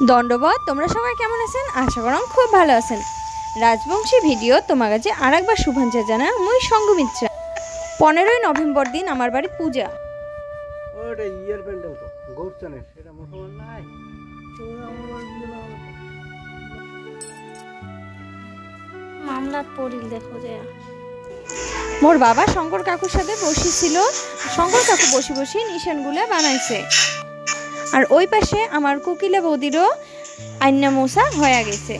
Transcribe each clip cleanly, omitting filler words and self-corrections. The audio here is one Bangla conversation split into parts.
দণ্ডবত। তোমরা সবাই কেমন আছেন? আশা করম খুব ভালো আছেন। রাজবংশী ভিডিও তোমার কাছে আরেকবার শুভেচ্ছা জানা। মুই সঙ্গমিত্রা। 15ই নভেম্বর দিন আমার বাড়ি পূজা। মামলাত পড়িল দেখো যে মোর বাবা শঙ্কর কাকুর সাথে বসেছিল। শঙ্কর কাকু বসে বসে নিশানগুলো বানাইছে। আর ওই পাশে আমার কোকিলা বৌদিরও আইনা মোসা হয়ে গেছে।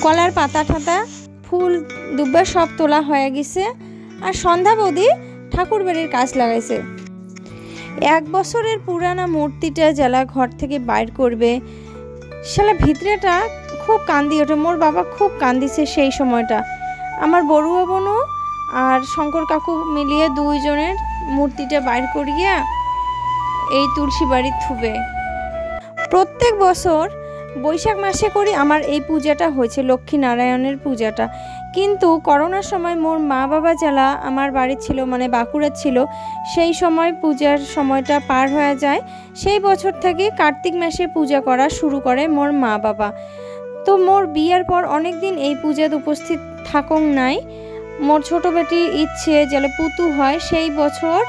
কলার পাতা ঠাতা ফুল দুব্বা সব তোলা হয়ে গেছে। আর সন্ধ্যা বৌদি ঠাকুর বাড়ির কাজ লাগাইছে। 1 বছরের পুরানা মূর্তিটা জ্বালা ঘর থেকে বাইর করবে, শালা ভিতরেটা খুব কান্দি ওঠে। মোর বাবা খুব কান্দিছে সেই সময়টা। আমার বড়ুয়া বোনও আর শঙ্কর কাকু মিলিয়ে দুইজনের মূর্তিটা বাইর করিয়া এই তুলসী বাড়ির থুবে। প্রত্যেক বছর বৈশাখ মাসে করি আমার এই পূজাটা হয়েছে, লক্ষ্মী নারায়ণের পূজাটা। কিন্তু করোনার সময় মোর মা বাবা জ্বালা আমার বাড়ি ছিল, মানে বাঁকুড়া ছিল, সেই সময় পূজার সময়টা পার হয়ে যায়। সেই বছর থেকে কার্তিক মাসে পূজা করা শুরু করে মোর মা বাবা। তো মোর বিয়ের পর অনেক দিন এই পূজাতে উপস্থিত থাকুন নাই। মোর ছোটো বেটির ইচ্ছে যেন পুতু হয়, সেই বছর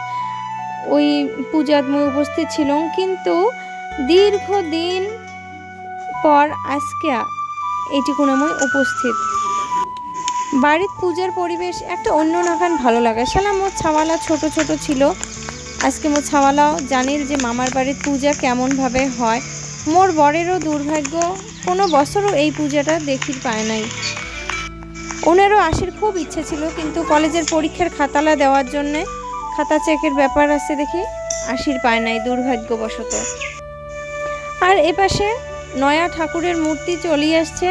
ওই পূজাত মুই উপস্থিত ছিলাম। কিন্তু দীর্ঘদিন পর আজকে এইটুকুন আমি উপস্থিত। বাড়ির পূজার পরিবেশ একটা অন্য নাখান ভালো লাগে। শালা মোর ছাওয়ালা ছোট ছোট ছিল। আজকে মোর ছাওয়ালাও জানিল যে মামার বাড়ির পূজা কেমনভাবে হয়। মোর বরেরও দুর্ভাগ্য, কোনো বছরও এই পূজাটা দেখি পায় নাই। ওনারও আসার খুব ইচ্ছে ছিল, কিন্তু কলেজের পরীক্ষার খাতালা দেওয়ার জন্যে খাতা চেকের ব্যাপার আছে দেখি আশির পায় নাই দুর্ভাগ্যবশত। আর এপাশে নয়া ঠাকুরের মূর্তি চলে আসছে।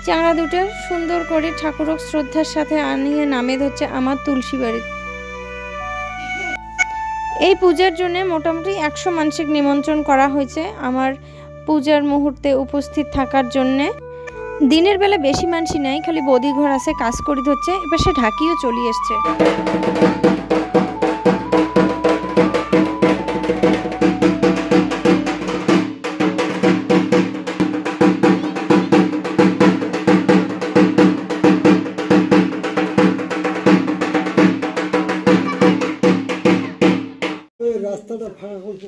চাঁড়া দুটো সুন্দর করে ঠাকুরক শ্রদ্ধার সাথে আনিয়ে নামে ধরছে আমার তুলসী বাড়ি। এই পূজার জন্য মোটামুটি 100 মানসিক নিমন্ত্রণ করা হয়েছে আমার পূজার মুহূর্তে উপস্থিত থাকার জন্যে। দিনের বেলা বেশি মানসি নাই, খালি বদি ঘর আছে কাজ করি ধরছে। এবার সে ঢাকিও চলে এসছে। রাস্তাটা ফাঁকা করছে।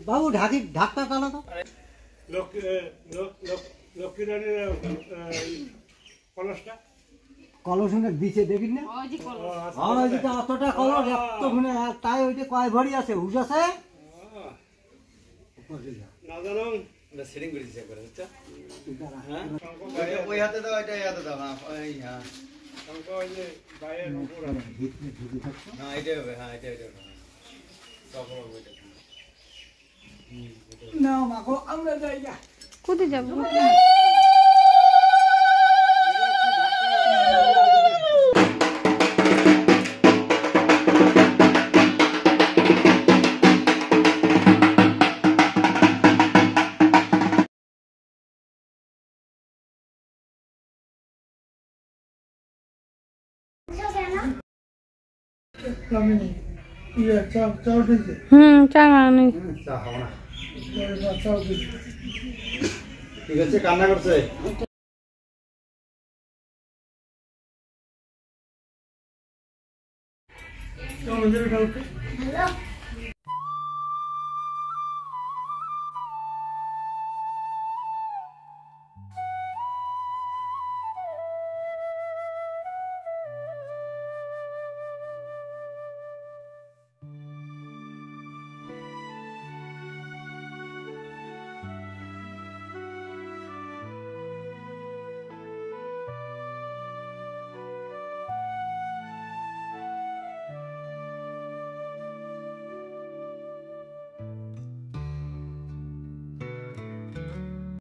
বাবু ঢাকটা টানা তো। কলস দিচ্ছে দেখিস না? অতটা কলস তাই ওইটা কয় ভরি আছে? হুস আছে সেটিং করে দিছে একবারে। আচ্ছা ওই হাতে দাও, এটা এই হাতে দাও। হ্যাঁ ওই হ্যাঁ সংকো ওই যে বাইরের উপর আছে ভিতরে ঢুকে থাকো। হ্যাঁ এটা হবে, হ্যাঁ এটা হবে। সব হবে এটা। না মাগো আমরা যাই না। কোথায় যাব? ঠিক আছে, কান্না করছে।